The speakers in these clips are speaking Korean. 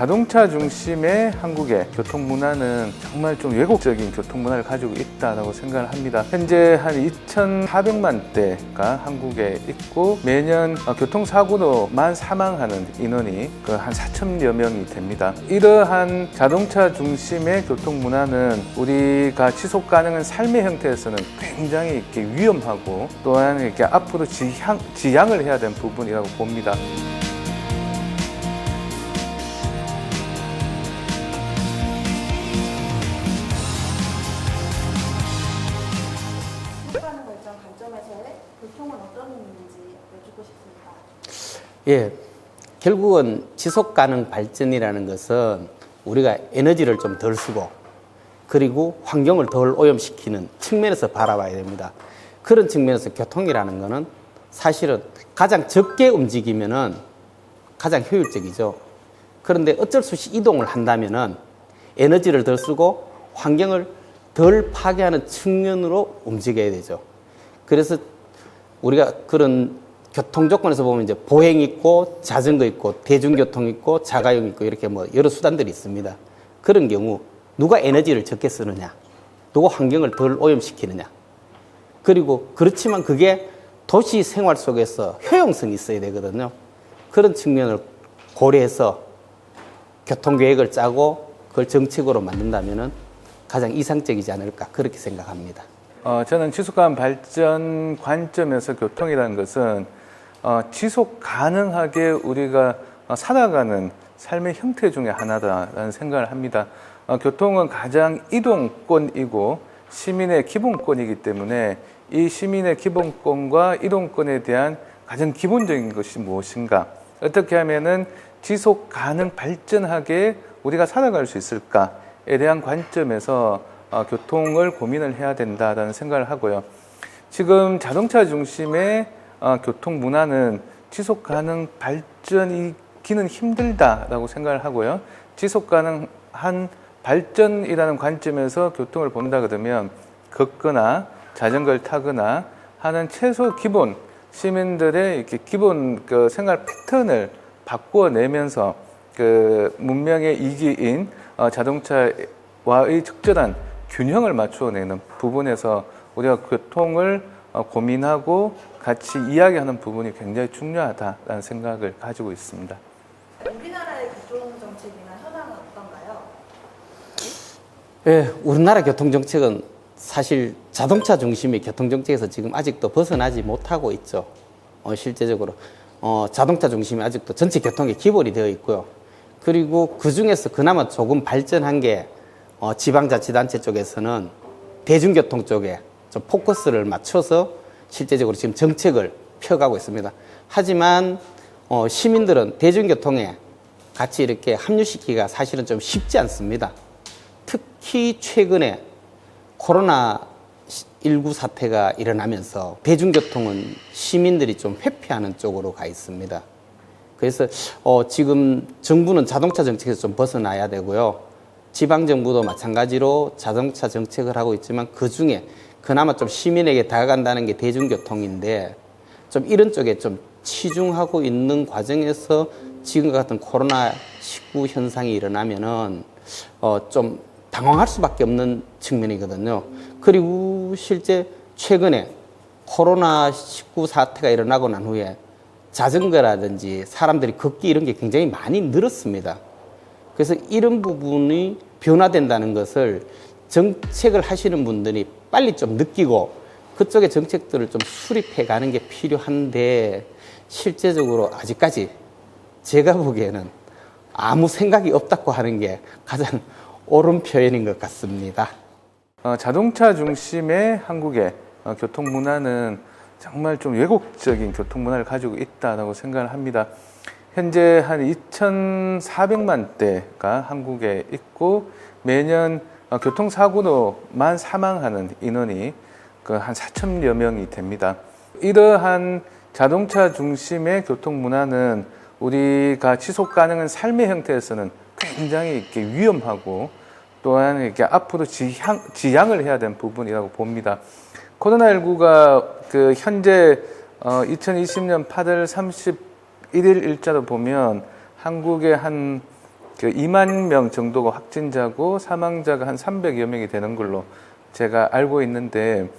자동차 중심의 한국의 교통 문화는 정말 좀 왜곡적인 교통 문화를 가지고 있다고 생각을 합니다. 현재 한 2,400만 대가 한국에 있고 매년 교통사고로만 사망하는 인원이 한 4천여 명이 됩니다. 이러한 자동차 중심의 교통 문화는 우리가 지속 가능한 삶의 형태에서는 굉장히 이렇게 위험하고 또한 이렇게 앞으로 지양을 해야 되는 부분이라고 봅니다. 지속가능 발전 관점에서의 교통은 어떤 의미인지 여쭙고 싶습니다. 예, 결국은 지속 가능 발전이라는 것은 우리가 에너지를 좀 덜 쓰고 그리고 환경을 덜 오염시키는 측면에서 바라봐야 됩니다. 그런 측면에서 교통이라는 것은 사실은 가장 적게 움직이면은 가장 효율적이죠. 그런데 어쩔 수 없이 이동을 한다면은 에너지를 덜 쓰고 환경을 덜 파괴하는 측면으로 움직여야 되죠. 그래서 우리가 그런 교통 조건에서 보면 이제 보행 있고 자전거 있고 대중교통 있고 자가용 있고 이렇게 뭐 여러 수단들이 있습니다. 그런 경우 누가 에너지를 적게 쓰느냐, 누가 환경을 덜 오염시키느냐. 그리고 그렇지만 그게 도시 생활 속에서 효용성이 있어야 되거든요. 그런 측면을 고려해서 교통계획을 짜고 그걸 정책으로 만든다면은 가장 이상적이지 않을까 그렇게 생각합니다. 저는 지속가능 발전 관점에서 교통이라는 것은 지속 가능하게 우리가 살아가는 삶의 형태 중에 하나다라는 생각을 합니다. 교통은 가장 이동권이고 시민의 기본권이기 때문에 이 시민의 기본권과 이동권에 대한 가장 기본적인 것이 무엇인가? 어떻게 하면은 지속 가능 발전하게 우리가 살아갈 수 있을까에 대한 관점에서 교통을 고민을 해야 된다라는 생각을 하고요. 지금 자동차 중심의 교통 문화는 지속 가능 발전이기는 힘들다라고 생각을 하고요. 지속 가능한 발전이라는 관점에서 교통을 본다 그러면 걷거나 자전거를 타거나 하는 최소 기본 시민들의 이렇게 기본 그 생활 패턴을 바꾸어내면서 그 문명의 이기인 자동차와의 적절한 균형을 맞추어내는 부분에서 우리가 교통을 고민하고 같이 이야기하는 부분이 굉장히 중요하다라는 생각을 가지고 있습니다. 우리나라의 교통 정책이나 현황은 어떤가요? 예, 우리나라 교통정책은 사실 자동차 중심의 교통정책에서 지금 아직도 벗어나지 못하고 있죠. 실제적으로. 자동차 중심이 아직도 전체 교통의 기본이 되어 있고요. 그리고 그 중에서 그나마 조금 발전한 게 지방자치단체 쪽에서는 대중교통 쪽에 좀 포커스를 맞춰서 실제적으로 지금 정책을 펴가고 있습니다. 하지만 시민들은 대중교통에 같이 이렇게 합류시키기가 사실은 좀 쉽지 않습니다. 특히 최근에 코로나19 사태가 일어나면서 대중교통은 시민들이 좀 회피하는 쪽으로 가 있습니다. 그래서 지금 정부는 자동차 정책에서 좀 벗어나야 되고요. 지방정부도 마찬가지로 자동차 정책을 하고 있지만 그중에 그나마 좀 시민에게 다가간다는 게 대중교통인데 좀 이런 쪽에 좀 치중하고 있는 과정에서 지금 같은 코로나19 현상이 일어나면은 좀 당황할 수밖에 없는 측면이거든요. 그리고 실제 최근에 코로나19 사태가 일어나고 난 후에 자전거라든지 사람들이 걷기 이런 게 굉장히 많이 늘었습니다. 그래서 이런 부분이 변화된다는 것을 정책을 하시는 분들이 빨리 좀 느끼고 그쪽의 정책들을 좀 수립해 가는 게 필요한데 실제적으로 아직까지 제가 보기에는 아무 생각이 없다고 하는 게 가장 옳은 표현인 것 같습니다. 자동차 중심의 한국의 교통 문화는 정말 좀 왜곡적인 교통 문화를 가지고 있다고 생각을 합니다. 현재 한 2,400만 대가 한국에 있고 매년 교통사고로만 사망하는 인원이 한 4천여 명이 됩니다. 이러한 자동차 중심의 교통 문화는 우리가 지속 가능한 삶의 형태에서는 굉장히 이렇게 위험하고 또한 이렇게 앞으로 지양을 해야 되는 부분이라고 봅니다. 코로나19가 그 현재 2020년 8월 31일 일자로 보면 한국의 한 그 2만 명 정도가 확진자고 사망자가 한 300여 명이 되는 걸로 제가 알고 있는데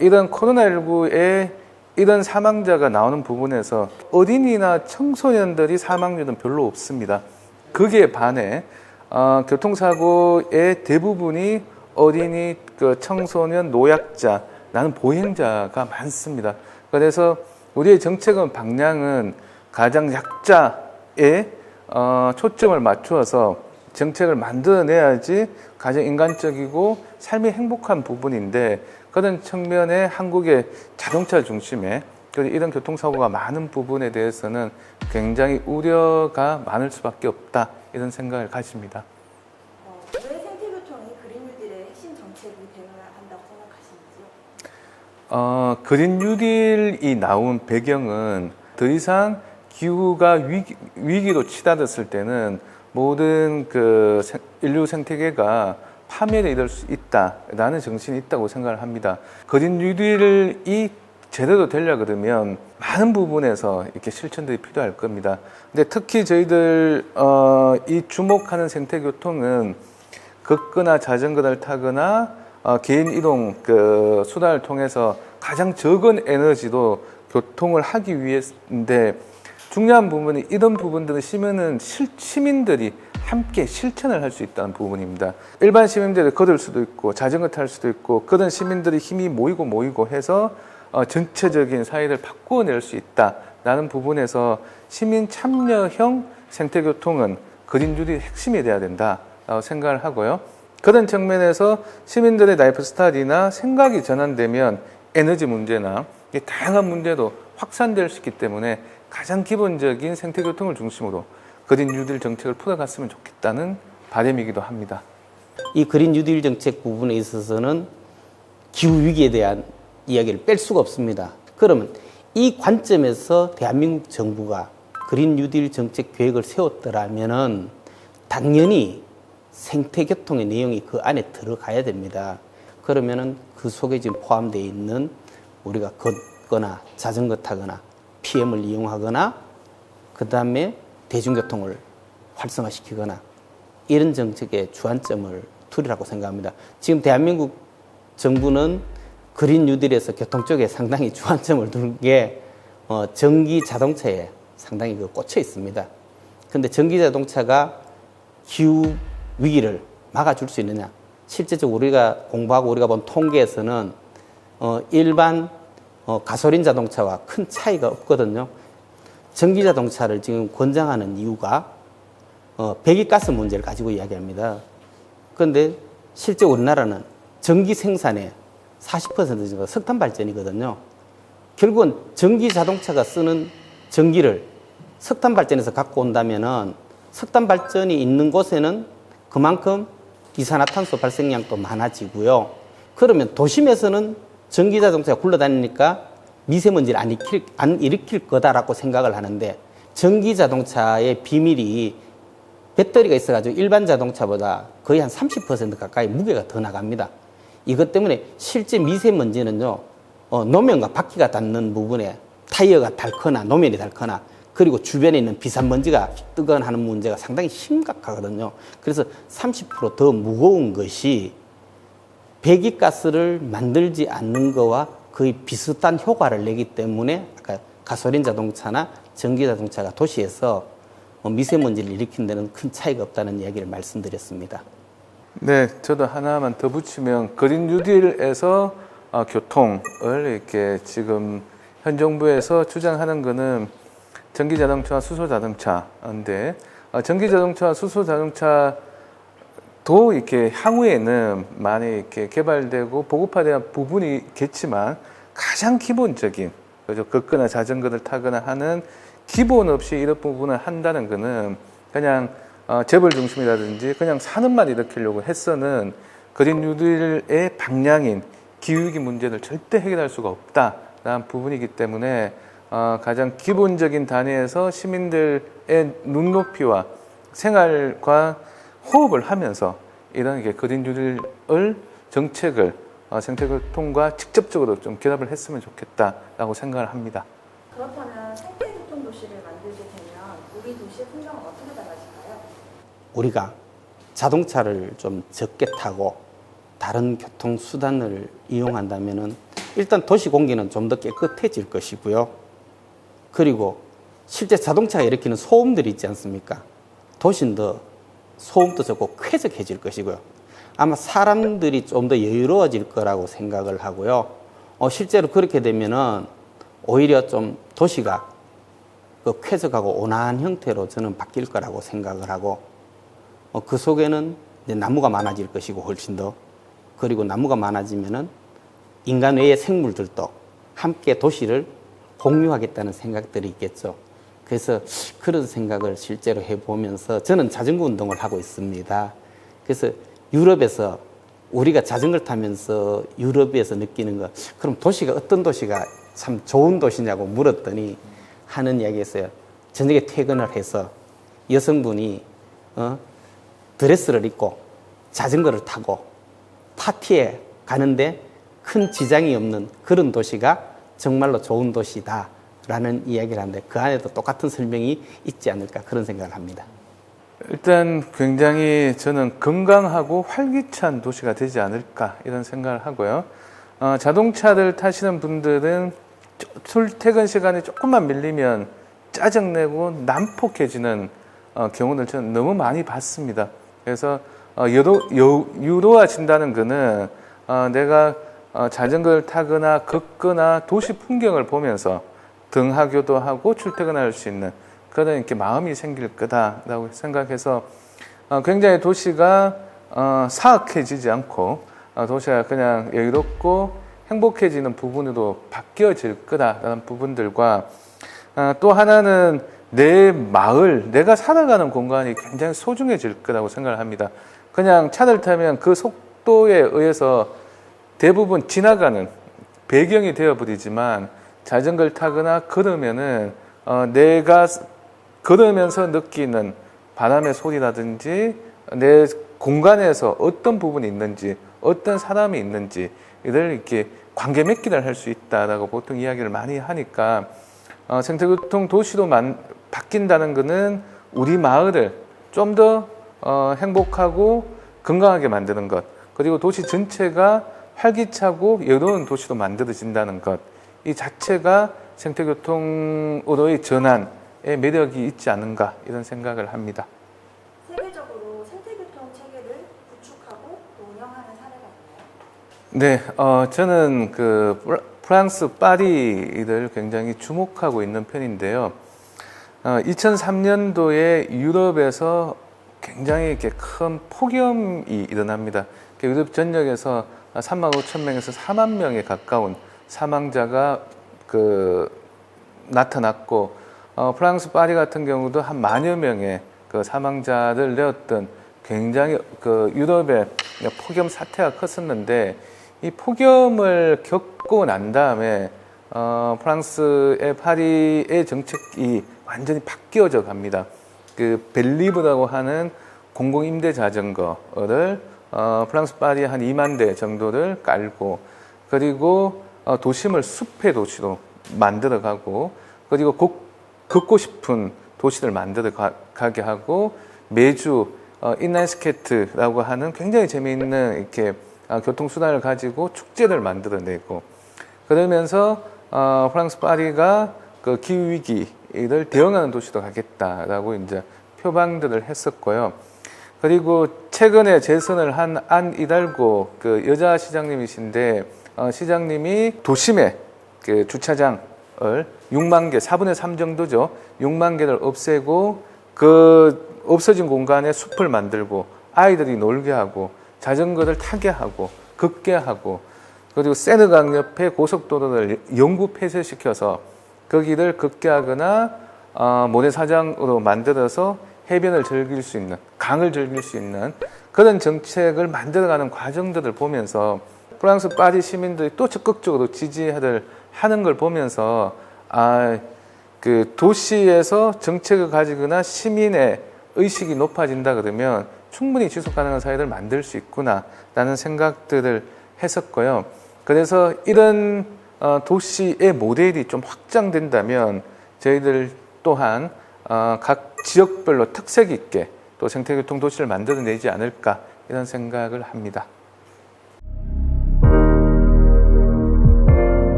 이런 코로나19에 이런 사망자가 나오는 부분에서 어린이나 청소년들이 사망률은 별로 없습니다. 거기에 반해 교통사고의 대부분이 어린이, 그 청소년, 노약자, 나는 보행자가 많습니다. 그래서 우리의 정책은 방향은 가장 약자에 초점을 맞추어서 정책을 만들어내야지 가장 인간적이고 삶이 행복한 부분인데 그런 측면에 한국의 자동차 중심에 이런 교통사고가 많은 부분에 대해서는 굉장히 우려가 많을 수밖에 없다 이런 생각을 가집니다. 왜 생태교통이 그린 뉴딜의 핵심 정책이 되어야 한다고 생각하시는지요? 그린 뉴딜이 나온 배경은 더 이상 기후가 위기로 치닫았을 때는 모든 그 인류 생태계가 파멸에 이를 수 있다라는 정신이 있다고 생각을 합니다. 그린 뉴딜이 제대로 되려 그러면 많은 부분에서 이렇게 실천들이 필요할 겁니다. 근데 특히 저희들 이 주목하는 생태교통은 걷거나 자전거를 타거나 개인 이동 그 수단을 통해서 가장 적은 에너지로 교통을 하기 위해인데 중요한 부분이 이런 부분들은 시민들이 함께 실천을 할 수 있다는 부분입니다. 일반 시민들이 걸을 수도 있고 자전거 탈 수도 있고 그런 시민들이 힘이 모이고 해서 전체적인 사회를 바꾸어낼 수 있다라는 부분에서 시민 참여형 생태교통은 그린 뉴딜의 핵심이 돼야 된다라고 생각을 하고요. 그런 측면에서 시민들의 라이프 스타일이나 생각이 전환되면 에너지 문제나 다양한 문제도 확산될 수 있기 때문에 가장 기본적인 생태교통을 중심으로 그린 뉴딜 정책을 풀어갔으면 좋겠다는 바람이기도 합니다. 이 그린 뉴딜 정책 부분에 있어서는 기후 위기에 대한 이야기를 뺄 수가 없습니다. 그러면 이 관점에서 대한민국 정부가 그린 뉴딜 정책 계획을 세웠더라면은 당연히 생태교통의 내용이 그 안에 들어가야 됩니다. 그러면은 그 속에 지금 포함되어 있는 우리가 걷거나 자전거 타거나 PM을 이용하거나 그 다음에 대중교통을 활성화시키거나 이런 정책의 주안점을 두리라고 생각합니다. 지금 대한민국 정부는 그린 뉴딜에서 교통 쪽에 상당히 주안점을 두는 게 전기 자동차에 상당히 꽂혀 있습니다. 그런데 전기 자동차가 기후 위기를 막아줄 수 있느냐? 실제적으로 우리가 공부하고 우리가 본 통계에서는 일반 가솔린 자동차와 큰 차이가 없거든요. 전기 자동차를 지금 권장하는 이유가 배기가스 문제를 가지고 이야기합니다. 그런데 실제 우리나라는 전기 생산의 40% 정도가 석탄 발전이거든요. 결국은 전기 자동차가 쓰는 전기를 석탄 발전에서 갖고 온다면은 석탄 발전이 있는 곳에는 그만큼 이산화탄소 발생량도 많아지고요. 그러면 도심에서는 전기 자동차가 굴러다니니까 미세먼지를 안 일으킬 거다라고 생각을 하는데 전기 자동차의 비밀이 배터리가 있어가지고 일반 자동차보다 거의 한 30% 가까이 무게가 더 나갑니다. 이것 때문에 실제 미세먼지는요, 노면과 바퀴가 닿는 부분에 타이어가 닳거나 노면이 닳거나 그리고 주변에 있는 비산먼지가 뜨거나 하는 문제가 상당히 심각하거든요. 그래서 30% 더 무거운 것이 배기가스를 만들지 않는 거와 거의 비슷한 효과를 내기 때문에 아까 가솔린 자동차나 전기 자동차가 도시에서 미세먼지를 일으킨 데는 큰 차이가 없다는 이야기를 말씀드렸습니다. 네, 저도 하나만 더 붙이면 그린 뉴딜에서 교통을 이렇게 지금 현 정부에서 주장하는 거는 전기 자동차와 수소 자동차인데 전기 자동차와 수소 자동차도 이렇게 향후에는 많이 이렇게 개발되고 보급화된 부분이 있겠지만 가장 기본적인 그죠 걷거나 자전거를 타거나 하는 기본 없이 이런 부분을 한다는 거는 그냥 재벌 중심이라든지 그냥 산업만 일으키려고 했서는 그린 뉴딜의 방향인 기후위기 문제를 절대 해결할 수가 없다라는 부분이기 때문에 가장 기본적인 단위에서 시민들의 눈높이와 생활과 호흡을 하면서 이런 게 그린 뉴딜을 정책을 생태교통과 직접적으로 좀 결합을 했으면 좋겠다라고 생각을 합니다. 그렇다면 생태교통 도시를 만들게 되면 우리 도시의 풍경은 어떻게 달라질까요? 우리가 자동차를 좀 적게 타고 다른 교통수단을 이용한다면은 일단 도시 공기는 좀 더 깨끗해질 것이고요. 그리고 실제 자동차가 일으키는 소음들이 있지 않습니까? 도시는 더 소음도 적고 쾌적해질 것이고요. 아마 사람들이 좀 더 여유로워질 거라고 생각을 하고요. 실제로 그렇게 되면은 오히려 좀 도시가 그 쾌적하고 온화한 형태로 저는 바뀔 거라고 생각을 하고, 그 속에는 이제 나무가 많아질 것이고 훨씬 더, 그리고 나무가 많아지면은 인간 외의 생물들도 함께 도시를 공유하겠다는 생각들이 있겠죠. 그래서 그런 생각을 실제로 해보면서 저는 자전거 운동을 하고 있습니다. 그래서 유럽에서 우리가 자전거를 타면서 유럽에서 느끼는 거, 그럼 도시가 어떤 도시가 참 좋은 도시냐고 물었더니 하는 이야기였어요. 저녁에 퇴근을 해서 여성분이 드레스를 입고 자전거를 타고 파티에 가는데 큰 지장이 없는 그런 도시가 정말로 좋은 도시다라는 이야기를 하는데, 그 안에도 똑같은 설명이 있지 않을까 그런 생각을 합니다. 일단 굉장히 저는 건강하고 활기찬 도시가 되지 않을까 이런 생각을 하고요. 자동차를 타시는 분들은 출퇴근 시간이 조금만 밀리면 짜증내고 난폭해지는 경우를 저는 너무 많이 봤습니다. 그래서 유로화진다는 거는 내가 자전거를 타거나 걷거나 도시 풍경을 보면서 등하교도 하고 출퇴근할 수 있는 그런 이렇게 마음이 생길 거다라고 생각해서 굉장히 도시가 사악해지지 않고 도시가 그냥 여유롭고 행복해지는 부분으로 바뀌어질 거다라는 부분들과, 또 하나는 내 마을, 내가 살아가는 공간이 굉장히 소중해질 거라고 생각을 합니다. 그냥 차를 타면 그 속도에 의해서 대부분 지나가는 배경이 되어버리지만, 자전거를 타거나 걸으면은 내가 걸으면서 느끼는 바람의 소리라든지 내 공간에서 어떤 부분이 있는지, 어떤 사람이 있는지 이를 이렇게 관계 맺기를 할 수 있다라고 보통 이야기를 많이 하니까, 생태교통 도시로 바뀐다는 것은 우리 마을을 좀 더 행복하고 건강하게 만드는 것, 그리고 도시 전체가 활기차고 여유로운 도시로 만들어진다는 것, 이 자체가 생태교통으로의 전환의 매력이 있지 않은가 이런 생각을 합니다. 세계적으로 생태교통 체계를 구축하고 또 운영하는 사례가 있나요? 네, 저는 그 프랑스 파리를 굉장히 주목하고 있는 편인데요. 2003년도에 유럽에서 굉장히 이렇게 큰 폭염이 일어납니다. 유럽 전역에서 3만 5천 명에서 4만 명에 가까운 사망자가 나타났고, 프랑스 파리 같은 경우도 한 만여 명의 그 사망자를 내었던 굉장히 유럽의 폭염 사태가 컸었는데, 이 폭염을 겪고 난 다음에 프랑스의 파리의 정책이 완전히 바뀌어져 갑니다. 그 벨리브라고 하는 공공임대 자전거를 프랑스 파리 한 2만 대 정도를 깔고, 그리고 도심을 숲의 도시로 만들어가고, 그리고 걷고 싶은 도시를 만들어 가게 하고, 매주 인라인 스케이트라고 하는 굉장히 재미있는 이렇게 교통수단을 가지고 축제를 만들어내고, 그러면서 프랑스 파리가 그 기후 위기를 대응하는 도시로 가겠다라고 이제 표방들을 했었고요. 그리고 최근에 재선을 한 안 이달고 그 여자 시장님이신데, 시장님이 도심에 그 주차장을 6만 개, 4분의 3 정도죠. 6만 개를 없애고 그 없어진 공간에 숲을 만들고 아이들이 놀게 하고 자전거를 타게 하고 걷게 하고, 그리고 세느강 옆에 고속도로를 영구 폐쇄시켜서 거기를 걷게 하거나 모래사장으로 만들어서 해변을 즐길 수 있는, 강을 즐길 수 있는 그런 정책을 만들어가는 과정들을 보면서 프랑스 파리 시민들이 또 적극적으로 지지를 하는 걸 보면서, 그 도시에서 정책을 가지거나 시민의 의식이 높아진다 그러면 충분히 지속 가능한 사회를 만들 수 있구나라는 생각들을 했었고요. 그래서 이런 도시의 모델이 좀 확장된다면 저희들 또한 각 지역별로 특색 있게 또 생태교통 도시를 만들어내지 않을까 이런 생각을 합니다.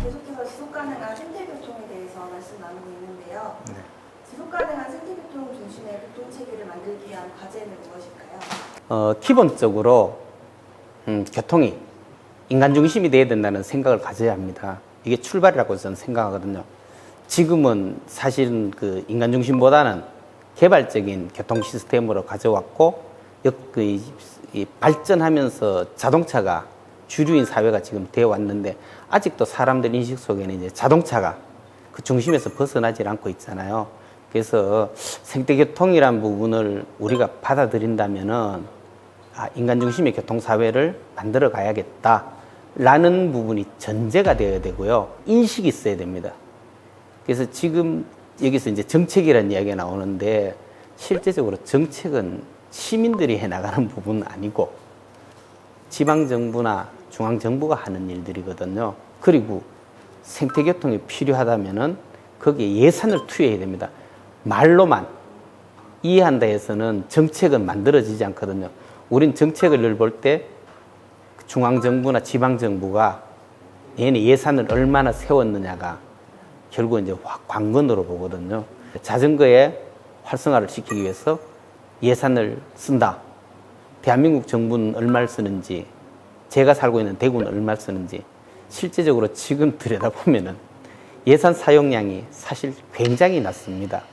계속해서 지속가능한 생태교통에 대해서 말씀 나누고 있는데요. 네. 지속가능한 생태교통 중심의 교통체계를 만들기 위한 과제는 무엇일까요? 기본적으로 교통이 인간 중심이 돼야 된다는 생각을 가져야 합니다. 이게 출발이라고 저는 생각하거든요. 지금은 사실은 그 인간 중심보다는 개발적인 교통 시스템으로 가져왔고 이 발전하면서 자동차가 주류인 사회가 지금 되어 왔는데 아직도 사람들 인식 속에는 이제 자동차가 그 중심에서 벗어나질 않고 있잖아요. 그래서 생태교통이란 부분을 우리가 받아들인다면은 인간 중심의 교통사회를 만들어 가야겠다라는 부분이 전제가 되어야 되고요. 인식이 있어야 됩니다. 그래서 지금 여기서 이제 정책이라는 이야기가 나오는데 실제적으로 정책은 시민들이 해나가는 부분은 아니고 지방정부나 중앙정부가 하는 일들이거든요. 그리고 생태교통이 필요하다면은 거기에 예산을 투여해야 됩니다. 말로만 이해한다 해서는 정책은 만들어지지 않거든요. 우린 정책을 볼 때 중앙정부나 지방정부가 얘네 예산을 얼마나 세웠느냐가 결국 이제 관건으로 보거든요. 자전거의 활성화를 시키기 위해서 예산을 쓴다. 대한민국 정부는 얼마를 쓰는지, 제가 살고 있는 대구는 얼마를 쓰는지, 실제적으로 지금 들여다보면은 예산 사용량이 사실 굉장히 낮습니다.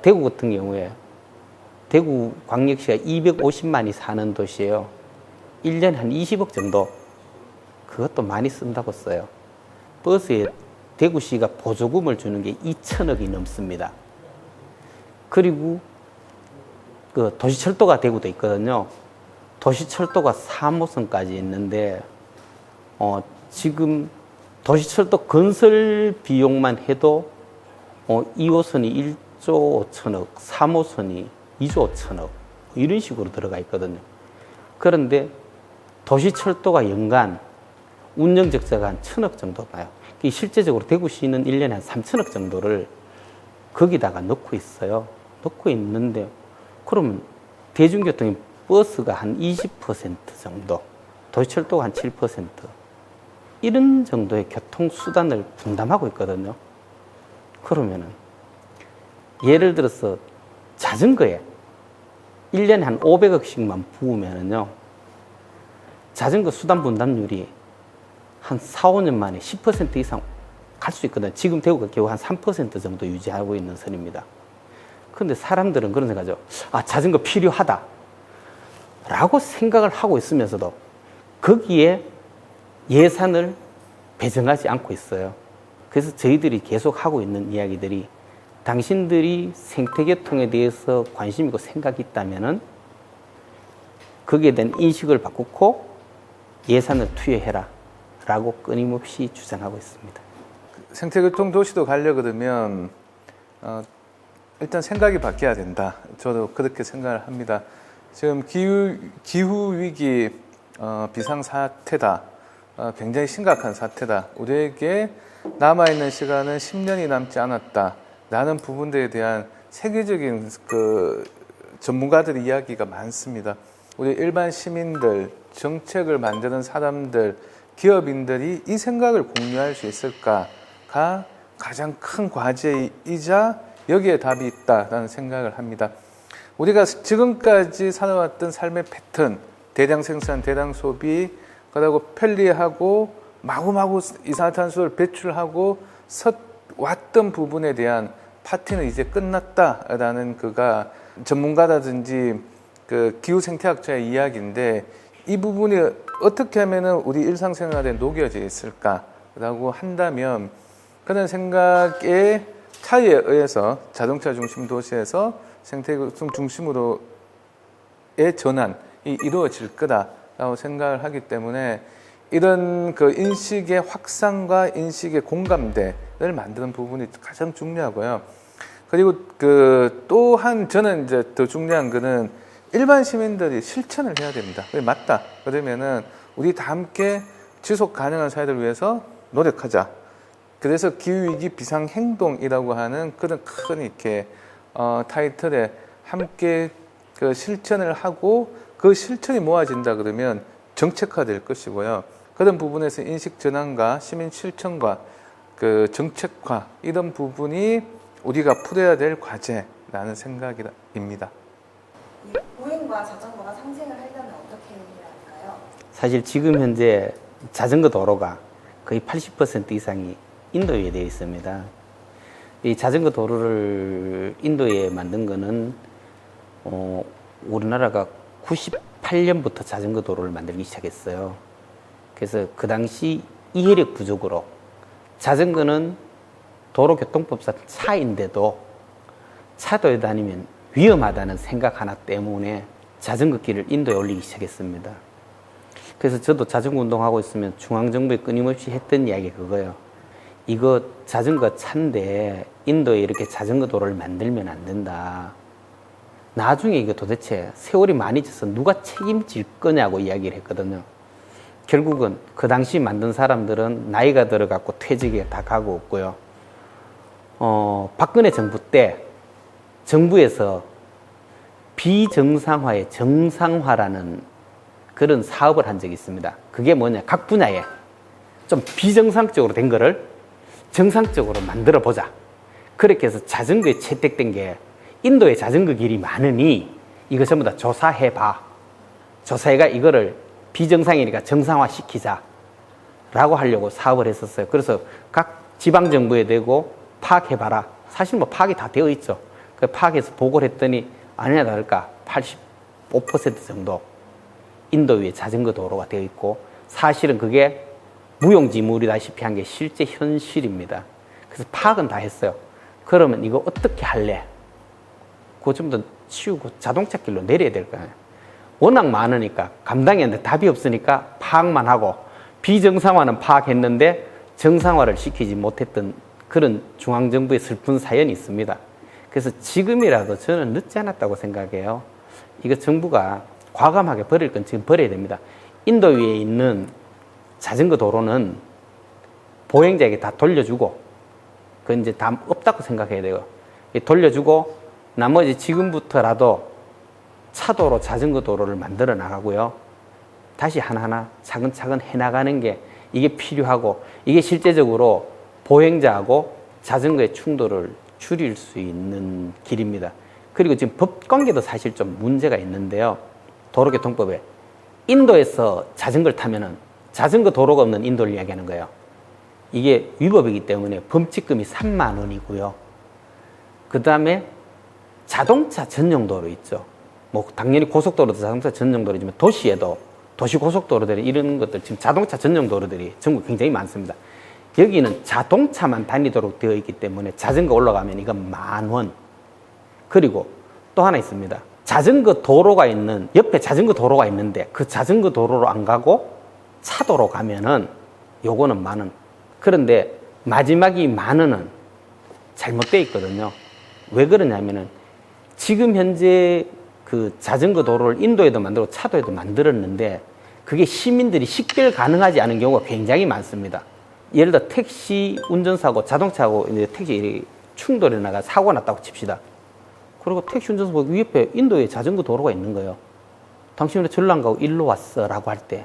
대구 같은 경우에 대구 광역시가 250만이 사는 도시예요. 1년에 한 20억 정도. 그것도 많이 쓴다고 써요. 버스에 대구시가 보조금을 주는 게 2천억이 넘습니다. 그리고 그 도시철도가 대구도 있거든요. 도시철도가 3호선까지 있는데 지금 도시철도 건설 비용만 해도 2호선이 1조 5천억, 3호선이 2조 5천억 이런 식으로 들어가 있거든요. 그런데 도시철도가 연간 운영 적자가 한 1,000억 정도 나요. 실제적으로 대구시는 1년에 한 3천억 정도를 거기다가 넣고 있어요. 넣고 있는데 그러면 대중교통이 버스가 한 20% 정도, 도시철도가 한 7% 이런 정도의 교통수단을 분담하고 있거든요. 그러면은 예를 들어서 자전거에 1년에 한 500억씩만 부으면은요, 자전거 수단 분담률이 한 4, 5년 만에 10% 이상 갈 수 있거든요. 지금 대구가 겨우 한 3% 정도 유지하고 있는 선입니다. 그런데 사람들은 그런 생각하죠. 자전거 필요하다. 라고 생각을 하고 있으면서도 거기에 예산을 배정하지 않고 있어요. 그래서 저희들이 계속 하고 있는 이야기들이 당신들이 생태교통에 대해서 관심 있고 생각이 있다면은 거기에 대한 인식을 바꾸고 예산을 투여해라 라고 끊임없이 주장하고 있습니다. 생태교통 도시도 가려고 그러면 일단 생각이 바뀌어야 된다. 저도 그렇게 생각을 합니다. 지금 기후 위기 비상 사태다. 굉장히 심각한 사태다. 우리에게 남아있는 시간은 10년이 남지 않았다. 라는 부분들에 대한 세계적인 전문가들의 이야기가 많습니다. 우리 일반 시민들, 정책을 만드는 사람들, 기업인들이 이 생각을 공유할 수 있을까가 가장 큰 과제이자 여기에 답이 있다라는 생각을 합니다. 우리가 지금까지 살아왔던 삶의 패턴, 대량 생산, 대량 소비, 그리고 편리하고 마구마구 이산화탄소를 배출하고 왔던 부분에 대한 파티는 이제 끝났다라는 그가 전문가라든지 기후 생태학자의 이야기인데, 이 부분이 어떻게 하면은 우리 일상생활에 녹여져 있을까라고 한다면 그런 생각의 차이에 의해서 자동차 중심 도시에서 생태교통 중심으로의 전환이 이루어질 거다라고 생각을 하기 때문에 이런 인식의 확산과 인식의 공감대를 만드는 부분이 가장 중요하고요. 그리고 또한 저는 이제 더 중요한 거는 일반 시민들이 실천을 해야 됩니다. 맞다. 그러면은 우리 다 함께 지속 가능한 사회를 위해서 노력하자. 그래서 기후위기 비상행동이라고 하는 그런 큰 이렇게 타이틀에 함께 그 실천을 하고 그 실천이 모아진다 그러면 정책화될 것이고요. 그런 부분에서 인식 전환과 시민 실천과 그 정책화 이런 부분이 우리가 풀어야 될 과제라는 생각입니다. 이 보행과 자전거가 상생을 하려면 어떻게 해야 할까요? 사실 지금 현재 자전거 도로가 거의 80% 이상이 인도에 되어 있습니다. 이 자전거 도로를 인도에 만든 거는 우리나라가 98년부터 자전거 도로를 만들기 시작했어요. 그래서 그 당시 이해력 부족으로 자전거는 도로교통법상 차인데도 차도에 다니면 위험하다는 생각 하나 때문에 자전거 길을 인도에 올리기 시작했습니다. 그래서 저도 자전거 운동하고 있으면 중앙정부에 끊임없이 했던 이야기 그거예요. 이거 자전거 차인데 인도에 이렇게 자전거 도로를 만들면 안 된다. 나중에 이거 도대체 세월이 많이 지서 누가 책임질 거냐고 이야기를 했거든요. 결국은 그 당시 만든 사람들은 나이가 들어갔고 퇴직에 다 가고 없고요. 박근혜 정부 때 정부에서 비정상화의 정상화라는 그런 사업을 한 적이 있습니다. 그게 뭐냐, 각 분야에 좀 비정상적으로 된 거를 정상적으로 만들어 보자. 그렇게 해서 자전거에 채택된 게 인도에 자전거 길이 많으니 이거 전부 다 조사해봐. 조사해가 이거를 비정상이니까 정상화 시키자 라고 하려고 사업을 했었어요. 그래서 각 지방정부에 대고 파악해봐라. 사실 뭐 파악이 다 되어 있죠. 그 파악해서 보고를 했더니 아니나 다를까 85% 정도 인도 위에 자전거 도로가 되어 있고, 사실은 그게 무용지물이다시피 한 게 실제 현실입니다. 그래서 파악은 다 했어요. 그러면 이거 어떻게 할래? 그거 좀 더 치우고 자동차 길로 내려야 될 거예요. 워낙 많으니까 감당이 안 돼. 답이 없으니까 파악만 하고, 비정상화는 파악했는데 정상화를 시키지 못했던 그런 중앙정부의 슬픈 사연이 있습니다. 그래서 지금이라도 저는 늦지 않았다고 생각해요. 이거 정부가 과감하게 버릴 건 지금 버려야 됩니다. 인도 위에 있는 자전거 도로는 보행자에게 다 돌려주고, 그건 이제 다 없다고 생각해야 돼요. 돌려주고, 나머지 지금부터라도 차도로 자전거 도로를 만들어 나가고요. 다시 하나하나 차근차근 해나가는 게 이게 필요하고, 이게 실제적으로 보행자하고 자전거의 충돌을 줄일 수 있는 길입니다. 그리고 지금 법 관계도 사실 좀 문제가 있는데요. 도로교통법에 인도에서 자전거를 타면은 자전거 도로가 없는 인도를 이야기하는 거예요. 이게 위법이기 때문에 범칙금이 3만 원이고요. 그 다음에 자동차 전용 도로 있죠. 뭐 당연히 고속도로도 자동차 전용 도로지만 도시에도 도시 고속도로들이 이런 것들 지금 자동차 전용 도로들이 전국 굉장히 많습니다. 여기는 자동차만 다니도록 되어 있기 때문에 자전거 올라가면 이건 10,000원. 그리고 또 하나 있습니다. 자전거 도로가 있는, 옆에 자전거 도로가 있는데 그 자전거 도로로 안 가고 차도로 가면은 요거는 10,000원. 그런데 마지막이 10,000원은 잘못되어 있거든요. 왜 그러냐면은 지금 현재 그 자전거 도로를 인도에도 만들고 차도에도 만들었는데 그게 시민들이 식별 가능하지 않은 경우가 굉장히 많습니다. 예를 들어 택시 운전사하고 자동차하고 이제 택시 충돌이 나가 사고가 났다고 칩시다. 그리고 택시 운전사 보고 옆에 인도에 자전거 도로가 있는 거예요. 당신 왜 절로 안 가고 일로 왔어? 라고 할 때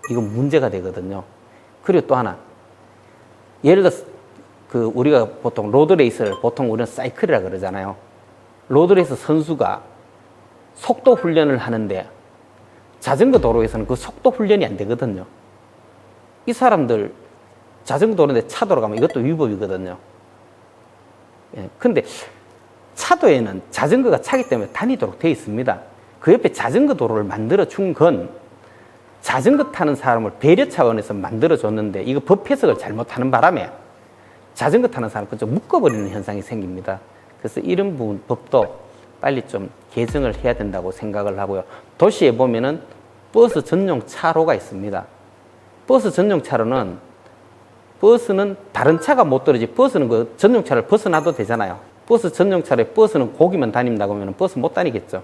이건 문제가 되거든요. 그리고 또 하나, 예를 들어 그 우리가 보통 로드레이스를 보통 우리는 사이클이라 그러잖아요. 로드레이스 선수가 속도 훈련을 하는데 자전거 도로에서는 그 속도 훈련이 안 되거든요. 이 사람들 자전거 도로인데 차도로 가면 이것도 위법이거든요. 예, 근데 차도에는 자전거가 차기 때문에 다니도록 되어 있습니다. 그 옆에 자전거 도로를 만들어 준 건 자전거 타는 사람을 배려 차원에서 만들어 줬는데 이거 법 해석을 잘못하는 바람에 자전거 타는 사람을 좀 묶어버리는 현상이 생깁니다. 그래서 이런 부분 법도 빨리 좀 개정을 해야 된다고 생각을 하고요. 도시에 보면은 버스 전용 차로가 있습니다. 버스 전용 차로는 버스는 다른 차가 못 들어지, 버스는 그 전용차를 벗어나도 되잖아요. 버스 전용차에 버스는 고기만 다닌다고 하면 버스 못 다니겠죠.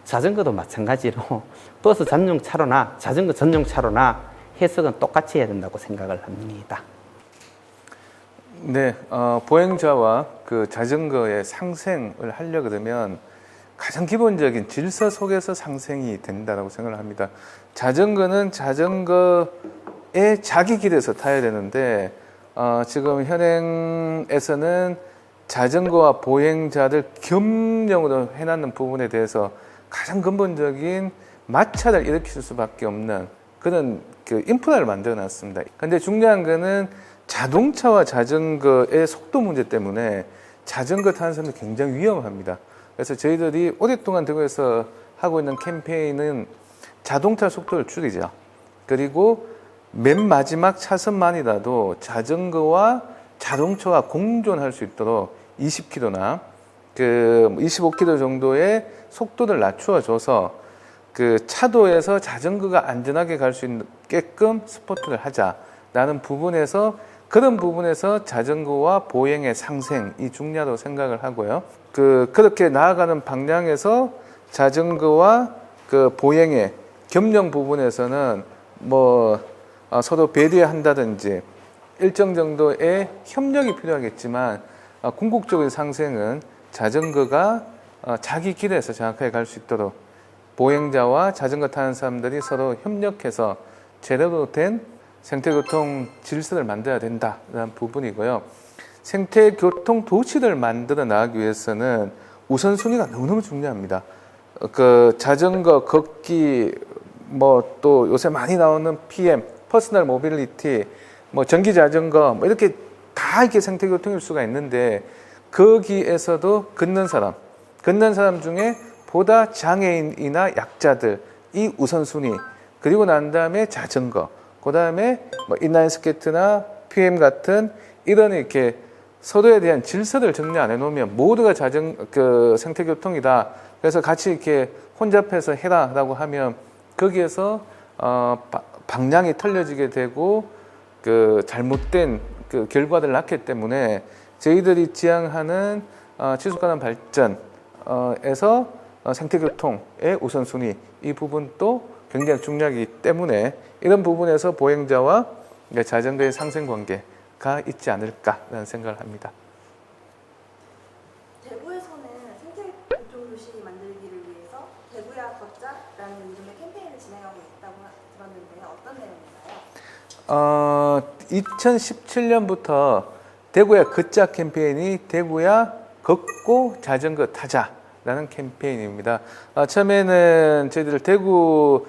자전거도 마찬가지로 버스 전용 차로나 자전거 전용 차로나 해석은 똑같이 해야 된다고 생각을 합니다. 네, 보행자와 그 자전거의 상생을 하려 그러면 가장 기본적인 질서 속에서 상생이 된다고 생각을 합니다. 자전거는 자전거의 자기 길에서 타야 되는데 지금 현행에서는 자전거와 보행자들 겸용으로 해놨는 부분에 대해서 가장 근본적인 마찰을 일으킬 수밖에 없는 그런 그 인프라를 만들어 놨습니다. 근데 중요한 거는 자동차와 자전거의 속도 문제 때문에 자전거 타는 사람이 굉장히 위험합니다. 그래서 저희들이 오랫동안 대구에서 하고 있는 캠페인은 자동차 속도를 줄이자. 그리고 맨 마지막 차선만이라도 자전거와 자동차가 공존할 수 있도록 20km나 그 25km 정도의 속도를 낮추어 줘서 그 차도에서 자전거가 안전하게 갈 수 있게끔 스포트를 하자라는 부분에서 그런 부분에서 자전거와 보행의 상생이 중요하다고 생각을 하고요. 그렇게 나아가는 방향에서 자전거와 그 보행의 겸용 부분에서는 서로 배려한다든지 일정 정도의 협력이 필요하겠지만 궁극적인 상생은 자전거가 자기 길에서 정확하게 갈 수 있도록 보행자와 자전거 타는 사람들이 서로 협력해서 제대로 된 생태교통 질서를 만들어야 된다는 부분이고요. 생태교통 도시를 만들어 나가기 위해서는 우선순위가 너무너무 중요합니다. 그 자전거, 걷기, 또 요새 많이 나오는 PM, 퍼스널 모빌리티, 전기 자전거, 이렇게 다 이렇게 생태교통일 수가 있는데 거기에서도 걷는 사람 중에 보다 장애인이나 약자들이 우선순위, 그리고 난 다음에 자전거, 그 다음에 인라인 스케이트나 PM 같은 이런 이렇게 서로에 대한 질서를 정리 안 해놓으면 모두가 생태교통이다. 그래서 같이 이렇게 혼잡해서 해라라고 하면 거기에서 방향이 틀려지게 되고 그 잘못된 그 결과를 낳기 때문에 저희들이 지향하는 지속가능 발전에서 생태교통의 우선순위 이 부분도 굉장히 중요하기 때문에 이런 부분에서 보행자와 자전거의 상생 관계가 있지 않을까라는 생각을 합니다. 대구에서는 생태교통 도시 만들기를 위해서 대구야 걷자라는 이름의 캠페인을 진행하고 있다고 들었는데요. 어떤 내용인가요? 2017년부터 대구야 걷자 캠페인이 대구야 걷고 자전거 타자라는 캠페인입니다. 처음에는 저희들 대구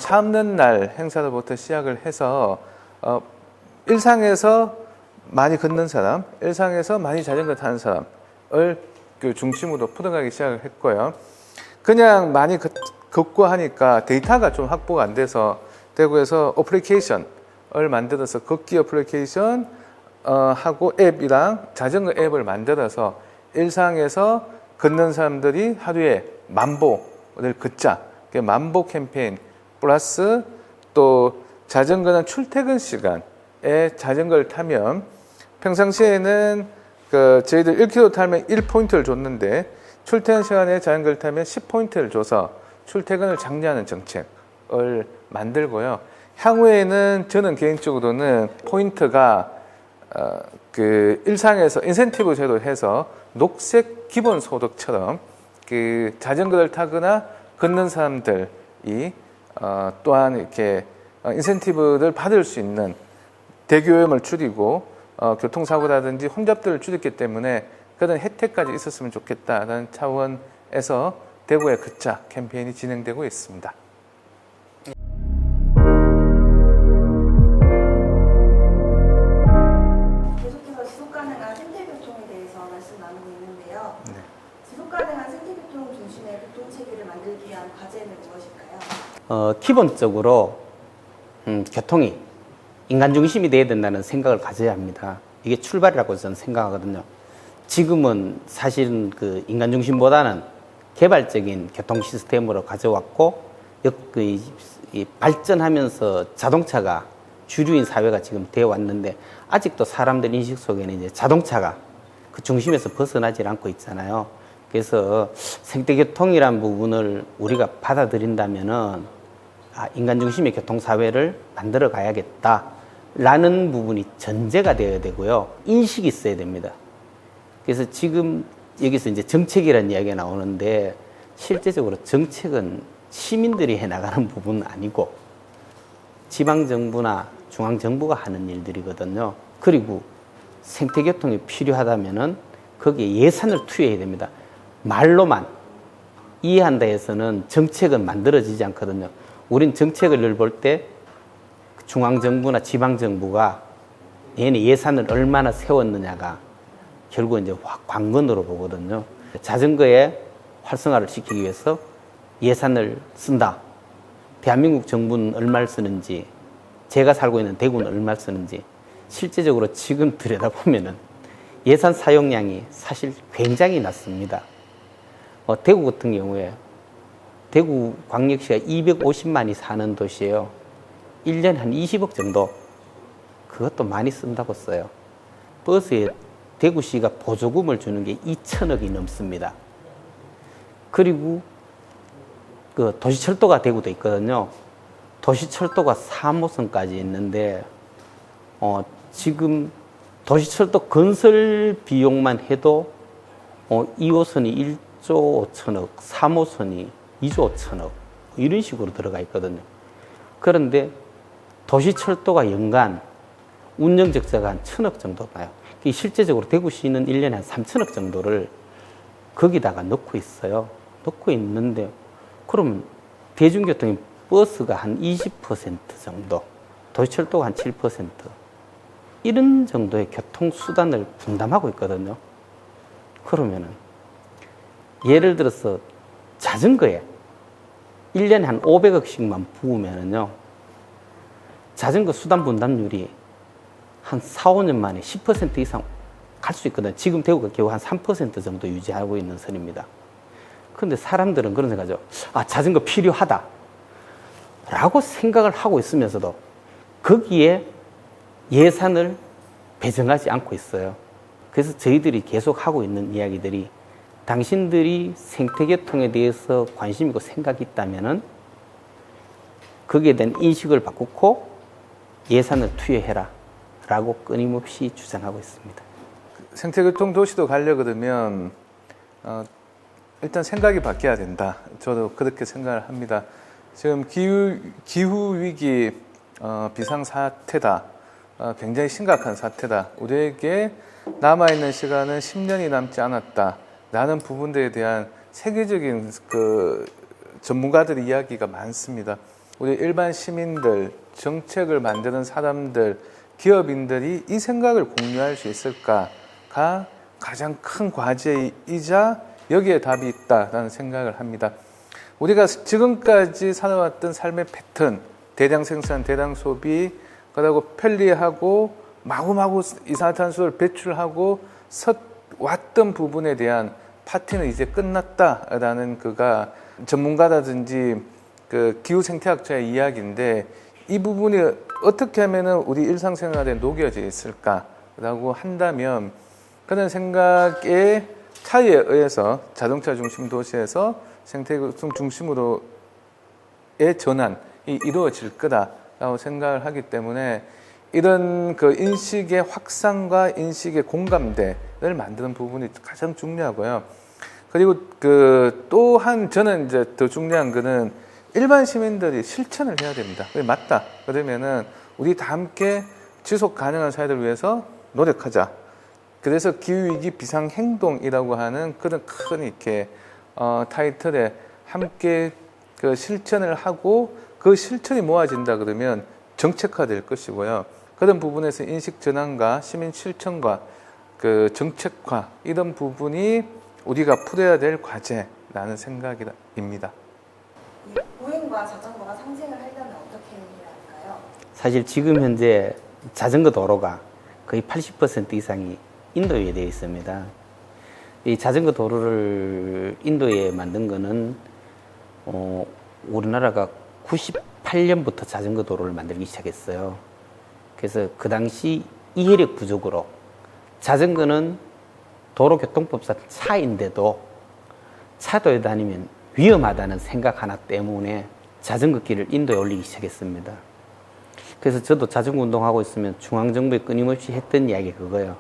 차 없는 날 행사로부터 시작을 해서 일상에서 많이 걷는 사람, 일상에서 많이 자전거 타는 사람을 그 중심으로 풀어가기 시작을 했고요. 그냥 많이 걷고 하니까 데이터가 좀 확보가 안 돼서 대구에서 어플리케이션을 만들어서 걷기 어플리케이션 하고 앱이랑 자전거 앱을 만들어서 일상에서 걷는 사람들이 하루에 10,000보를 걷자. 만보 캠페인 플러스 또 자전거는 출퇴근 시간에 자전거를 타면 평상시에는 저희들 1km 타면 1포인트를 줬는데 출퇴근 시간에 자전거를 타면 10포인트를 줘서 출퇴근을 장려하는 정책을 만들고요. 향후에는 저는 개인적으로는 포인트가 그 일상에서 인센티브 제도를 해서 녹색 기본소득처럼 그 자전거를 타거나 걷는 사람들이 또한 이렇게 인센티브를 받을 수 있는 대기오염을 줄이고 교통사고라든지 혼잡들을 줄였기 때문에 그런 혜택까지 있었으면 좋겠다라는 차원에서 대구의 걷자 캠페인이 진행되고 있습니다. 계속해서 지속가능한 생태교통에 대해서 말씀 나누고 있는데요. 지속가능한 생태교통 중심의 교통체계를 만들기 위한 과제는 무엇일까요? 기본적으로 교통이 인간 중심이 돼야 된다는 생각을 가져야 합니다. 이게 출발이라고 저는 생각하거든요. 지금은 사실은 그 인간 중심보다는 개발적인 교통 시스템으로 가져왔고 발전하면서 자동차가 주류인 사회가 지금 되어 왔는데 아직도 사람들 인식 속에는 이제 자동차가 그 중심에서 벗어나지 않고 있잖아요. 그래서 생태교통이란 부분을 우리가 받아들인다면은 인간 중심의 교통사회를 만들어 가야겠다. 라는 부분이 전제가 되어야 되고요. 인식이 있어야 됩니다. 그래서 지금 여기서 이제 정책이라는 이야기가 나오는데 실제적으로 정책은 시민들이 해나가는 부분은 아니고 지방정부나 중앙정부가 하는 일들이거든요. 그리고 생태교통이 필요하다면은 거기에 예산을 투여해야 됩니다. 말로만 이해한다 해서는 정책은 만들어지지 않거든요. 우린 정책을 볼 때 중앙정부나 지방정부가 얘네 예산을 얼마나 세웠느냐가 결국 이제 관건으로 보거든요. 자전거의 활성화를 시키기 위해서 예산을 쓴다. 대한민국 정부는 얼마를 쓰는지, 제가 살고 있는 대구는 얼마를 쓰는지, 실제적으로 지금 들여다보면은 예산 사용량이 사실 굉장히 낮습니다. 대구 같은 경우에 대구 광역시가 250만이 사는 도시예요. 1년에 한 20억 정도, 그것도 많이 쓴다고 써요. 버스에 대구시가 보조금을 주는 게 2천억이 넘습니다. 그리고 그 도시철도가 대구도 있거든요. 도시철도가 3호선까지 있는데 지금 도시철도 건설 비용만 해도 2호선이 1조 5천억, 3호선이 2조 5천억 이런 식으로 들어가 있거든요. 그런데 도시철도가 연간 운영 적자가 한 1,000억 정도 나요. 실제적으로 대구시는 1년에 한 3천억 정도를 거기다가 넣고 있어요. 넣고 있는데 그러면 대중교통이 버스가 한 20% 정도, 도시철도가 한 7%, 이런 정도의 교통수단을 분담하고 있거든요. 그러면은 예를 들어서 자전거에 1년에 한 500억씩만 부으면은요, 자전거 수단 분담률이 한 4, 5년 만에 10% 이상 갈 수 있거든요. 지금 대구가 겨우 한 3% 정도 유지하고 있는 선입니다. 그런데 사람들은 그런 생각하죠. 자전거 필요하다 라고 생각을 하고 있으면서도 거기에 예산을 배정하지 않고 있어요. 그래서 저희들이 계속 하고 있는 이야기들이, 당신들이 생태계통에 대해서 관심 있고 생각이 있다면은 거기에 대한 인식을 바꾸고 예산을 투여해라 라고 끊임없이 주장하고 있습니다. 생태교통 도시도 가려고 그러면 일단 생각이 바뀌어야 된다. 저도 그렇게 생각을 합니다. 지금 기후 위기 비상사태다. 굉장히 심각한 사태다. 우리에게 남아있는 시간은 10년이 남지 않았다. 라는 부분들에 대한 세계적인 전문가들의 이야기가 많습니다. 우리 일반 시민들, 정책을 만드는 사람들, 기업인들이 이 생각을 공유할 수 있을까가 가장 큰 과제이자 여기에 답이 있다라는 생각을 합니다. 우리가 지금까지 살아왔던 삶의 패턴, 대량 생산, 대량 소비, 그리고 편리하고 마구마구 이산화탄소를 배출하고 왔던 부분에 대한 파티는 이제 끝났다라는 그가 전문가라든지 그 기후 생태학자의 이야기인데, 이 부분이 어떻게 하면은 우리 일상생활에 녹여져 있을까라고 한다면, 그런 생각의 차이에 의해서 자동차 중심 도시에서 생태교통 중심으로의 전환이 이루어질 거다라고 생각을 하기 때문에, 이런 그 인식의 확산과 인식의 공감대를 만드는 부분이 가장 중요하고요. 그리고 또한 저는 이제 더 중요한 거는 일반 시민들이 실천을 해야 됩니다. 맞다. 그러면은 우리 다 함께 지속 가능한 사회를 위해서 노력하자. 그래서 기후위기 비상행동이라고 하는 그런 큰 이렇게 타이틀에 함께 그 실천을 하고, 그 실천이 모아진다 그러면 정책화될 것이고요. 그런 부분에서 인식 전환과 시민 실천과 그 정책화, 이런 부분이 우리가 풀어야 될 과제라는 생각입니다. 보행과 자전거가 상생을 하려면 어떻게 해야 할까요? 사실 지금 현재 자전거 도로가 거의 80% 이상이 인도에 되어 있습니다. 이 자전거 도로를 인도에 만든 거는 우리나라가 98년부터 자전거 도로를 만들기 시작했어요. 그래서 그 당시 이해력 부족으로, 자전거는 도로교통법상 차인데도 차도에 다니면 위험하다는 생각 하나 때문에 자전거 길을 인도에 올리기 시작했습니다. 그래서 저도 자전거 운동하고 있으면 중앙정부에 끊임없이 했던 이야기 그거예요.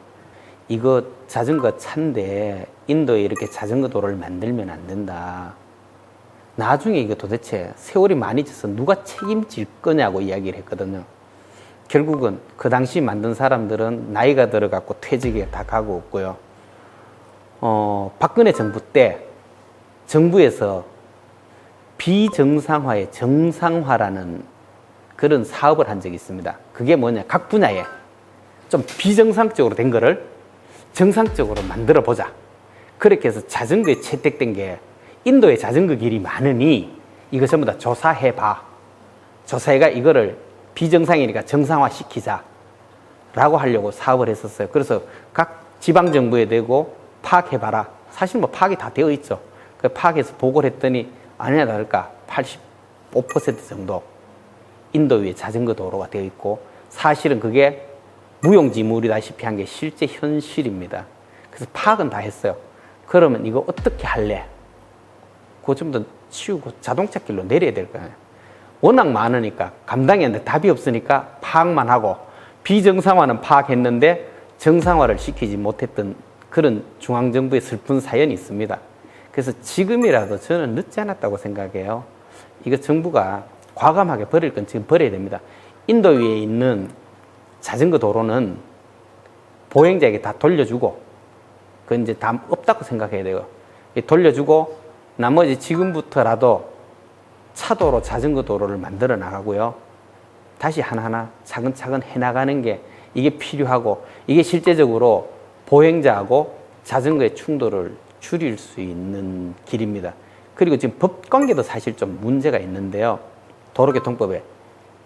이거 자전거 차인데 인도에 이렇게 자전거 도로를 만들면 안 된다. 나중에 이거 도대체 세월이 많이 지서 누가 책임질 거냐고 이야기를 했거든요. 결국은 그 당시 만든 사람들은 나이가 들어갖고 퇴직에 다 가고 없고요. 박근혜 정부 때 정부에서 비정상화의 정상화라는 그런 사업을 한 적이 있습니다. 그게 뭐냐, 각 분야에 좀 비정상적으로 된 거를 정상적으로 만들어 보자. 그렇게 해서 자전거에 채택된 게 인도에 자전거 길이 많으니 이거 전부 다 조사해봐. 조사해가 이거를 비정상이니까 정상화 시키자 라고 하려고 사업을 했었어요. 그래서 각 지방정부에 대고 파악해봐라. 사실 뭐 파악이 다 되어 있죠. 그 파악해서 보고를 했더니 아니나 다를까 85% 정도 인도 위에 자전거 도로가 되어 있고, 사실은 그게 무용지물이다시피 한 게 실제 현실입니다. 그래서 파악은 다 했어요. 그러면 이거 어떻게 할래? 그거 좀 더 치우고 자동차 길로 내려야 될 거예요. 워낙 많으니까 감당이 안 돼. 답이 없으니까 파악만 하고, 비정상화는 파악했는데 정상화를 시키지 못했던 그런 중앙정부의 슬픈 사연이 있습니다. 그래서 지금이라도 저는 늦지 않았다고 생각해요. 이거 정부가 과감하게 버릴 건 지금 버려야 됩니다. 인도 위에 있는 자전거 도로는 보행자에게 다 돌려주고, 그건 이제 다 없다고 생각해야 돼요. 돌려주고, 나머지 지금부터라도 차도로 자전거 도로를 만들어 나가고요. 다시 하나하나 차근차근 해나가는 게 이게 필요하고, 이게 실제적으로 보행자하고 자전거의 충돌을 줄일 수 있는 길입니다. 그리고 지금 법 관계도 사실 좀 문제가 있는데요. 도로교통법에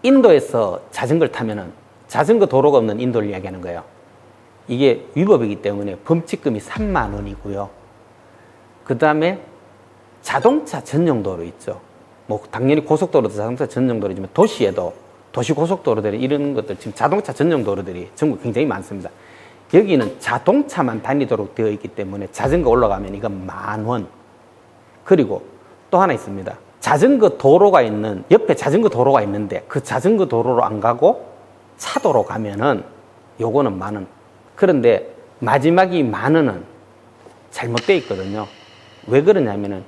인도에서 자전거를 타면은 자전거 도로가 없는 인도를 이야기하는 거예요. 이게 위법이기 때문에 범칙금이 3만 원이고요. 그 다음에 자동차 전용 도로 있죠. 뭐 당연히 고속도로도 자동차 전용 도로지만 도시에도 도시 고속도로들이 이런 것들 지금 자동차 전용 도로들이 전국 굉장히 많습니다. 여기는 자동차만 다니도록 되어 있기 때문에 자전거 올라가면 이건 10,000원. 그리고 또 하나 있습니다. 자전거 도로가 있는, 옆에 자전거 도로가 있는데 그 자전거 도로로 안 가고 차도로 가면은 요거는 10,000원. 그런데 마지막이 10,000원은 잘못되어 있거든요. 왜 그러냐면은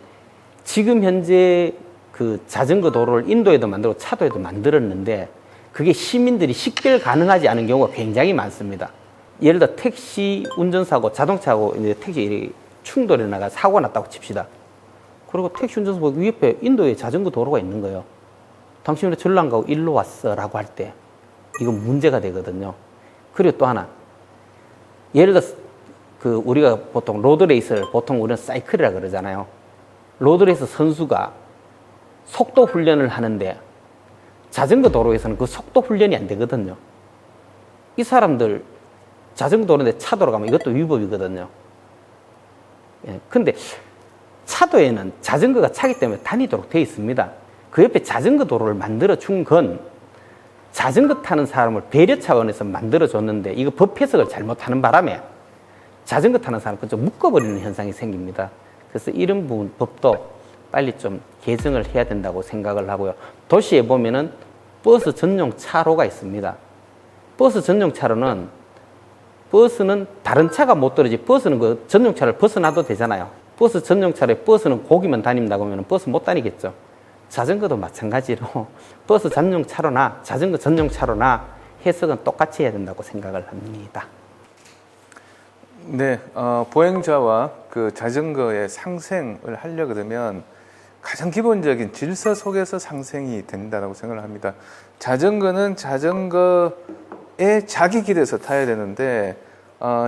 지금 현재 그 자전거 도로를 인도에도 만들고 차도에도 만들었는데 그게 시민들이 식별 가능하지 않은 경우가 굉장히 많습니다. 예를 들어 택시 운전사하고 자동차하고 이제 택시 충돌이 나가 사고가 났다고 칩시다. 그리고 택시 운전사 보고 옆에 인도에 자전거 도로가 있는 거예요. 당신 왜 절로 안 가고 일로 왔어? 라고 할 때 이건 문제가 되거든요. 그리고 또 하나, 예를 들어 그 우리가 보통 로드레이스를 보통 우리는 사이클이라 그러잖아요. 로드레이스 선수가 속도 훈련을 하는데 자전거 도로에서는 그 속도 훈련이 안 되거든요. 이 사람들 자전거 도로인데 차도로 가면 이것도 위법이거든요. 예, 근데 차도에는 자전거가 차기 때문에 다니도록 되어 있습니다. 그 옆에 자전거 도로를 만들어 준 건 자전거 타는 사람을 배려 차원에서 만들어 줬는데 이거 법 해석을 잘못하는 바람에 자전거 타는 사람을 좀 묶어버리는 현상이 생깁니다. 그래서 이런 부분 법도 빨리 좀 개정을 해야 된다고 생각을 하고요. 도시에 보면은 버스 전용 차로가 있습니다. 버스 전용 차로는 버스는 다른 차가 못 들어지, 버스는 그 전용 차를 벗어나도 되잖아요. 버스 전용 차로에 버스는 고기만 다닌다고 하면 버스 못 다니겠죠. 자전거도 마찬가지로 버스 전용 차로나 자전거 전용 차로나 해석은 똑같이 해야 된다고 생각을 합니다. 네, 보행자와 그 자전거의 상생을 하려 그러면 가장 기본적인 질서 속에서 상생이 된다고 생각을 합니다. 자전거는 자전거의 자기 길에서 타야 되는데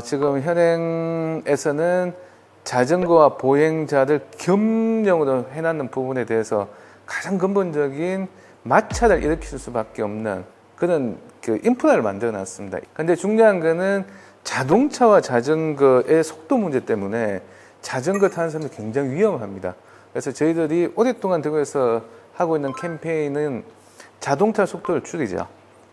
지금 현행에서는 자전거와 보행자들 겸용으로 해놨는 부분에 대해서 가장 근본적인 마찰을 일으킬 수밖에 없는 그런 그 인프라를 만들어 놨습니다. 근데 중요한 거는 자동차와 자전거의 속도 문제 때문에 자전거 타는 사람들이 굉장히 위험합니다. 그래서 저희들이 오랫동안 대구에서 하고 있는 캠페인은 자동차 속도를 줄이자.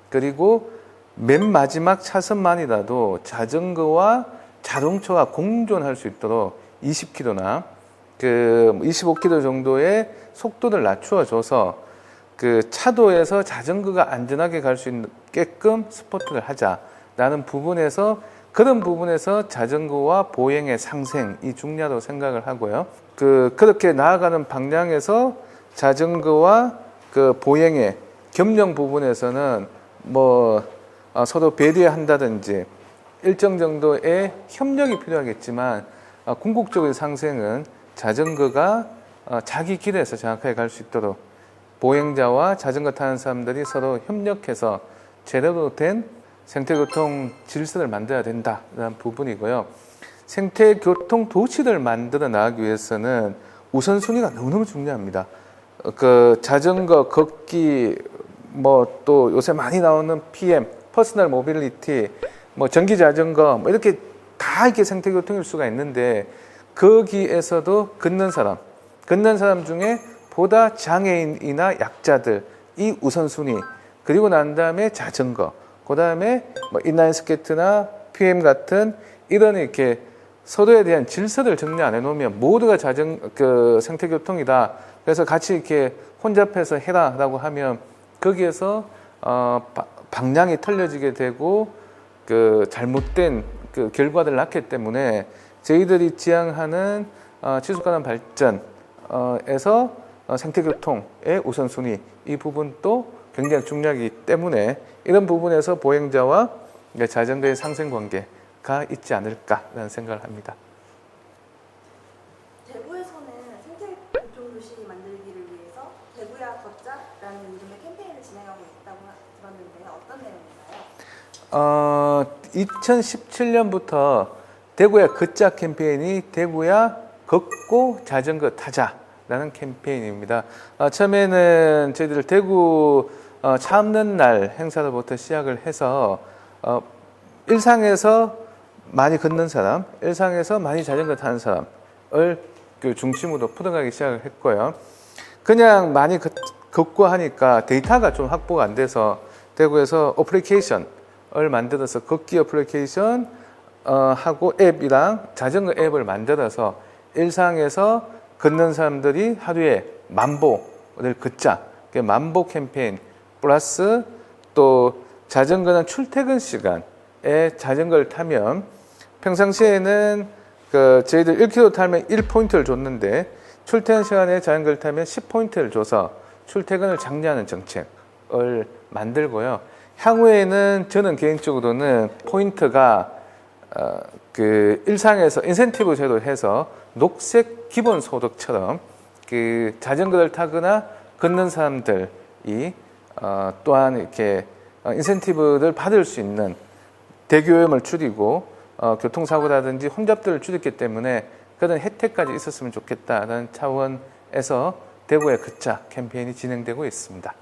그리고 맨 마지막 차선만이라도 자전거와 자동차가 공존할 수 있도록 20km나 그 25km 정도의 속도를 낮추어 줘서 그 차도에서 자전거가 안전하게 갈 수 있게끔 스포트를 하자라는 부분에서 그런 부분에서 자전거와 보행의 상생이 중요하다고 생각을 하고요. 그렇게 나아가는 방향에서 자전거와 그 보행의 겸용 부분에서는 서로 배려한다든지 일정 정도의 협력이 필요하겠지만 궁극적인 상생은 자전거가 자기 길에서 정확하게 갈 수 있도록 보행자와 자전거 타는 사람들이 서로 협력해서 제대로 된 생태교통 질서를 만들어야 된다는 부분이고요. 생태교통 도시를 만들어 나가기 위해서는 우선순위가 너무너무 중요합니다. 그 자전거, 걷기, 또 요새 많이 나오는 PM, 퍼스널 모빌리티, 전기 자전거, 이렇게 다 이렇게 생태교통일 수가 있는데 거기에서도 걷는 사람 중에 보다 장애인이나 약자들 이 우선순위, 그리고 난 다음에 자전거, 그 다음에 인라인 스케이트나 PM 같은 이런 이렇게 서로에 대한 질서를 정리 안 해놓으면 모두가 생태교통이다. 그래서 같이 이렇게 혼잡해서 해라라고 하면 거기에서 방향이 틀려지게 되고 그 잘못된 그 결과를 낳기 때문에 저희들이 지향하는 지속가능 발전에서 생태교통의 우선순위 이 부분도 굉장히 중요하기 때문에 이런 부분에서 보행자와 자전거의 상생관계가 있지 않을까라는 생각을 합니다. 대구에서는 생태교통 도시 만들기를 위해서 대구야 걷자라는 이름의 캠페인을 진행하고 있다고 들었는데 어떤 내용인가요? 2017년부터 대구야 걷자 캠페인이 대구야 걷고 자전거 타자라는 캠페인입니다. 처음에는 저희들 대구 차 없는 날 행사로부터 시작을 해서 일상에서 많이 걷는 사람, 일상에서 많이 자전거 타는 사람을 그 중심으로 풀어가기 시작을 했고요. 그냥 많이 걷고 하니까 데이터가 좀 확보가 안 돼서 대구에서 어플리케이션을 만들어서 걷기 어플리케이션 하고 앱이랑 자전거 앱을 만들어서 일상에서 걷는 사람들이 하루에 10,000보를 걷자. 만보 캠페인 플러스 또 자전거는 출퇴근 시간에 자전거를 타면 평상시에는 저희들 1km 타면 1포인트를 줬는데 출퇴근 시간에 자전거를 타면 10포인트를 줘서 출퇴근을 장려하는 정책을 만들고요. 향후에는 저는 개인적으로는 포인트가 그 일상에서 인센티브 제도를 해서 녹색 기본소득처럼 그 자전거를 타거나 걷는 사람들이 또한 이렇게 인센티브를 받을 수 있는 대교염을 줄이고 교통사고라든지 혼잡들을 줄였기 때문에 그런 혜택까지 있었으면 좋겠다는 차원에서 대구의 걷자 캠페인이 진행되고 있습니다.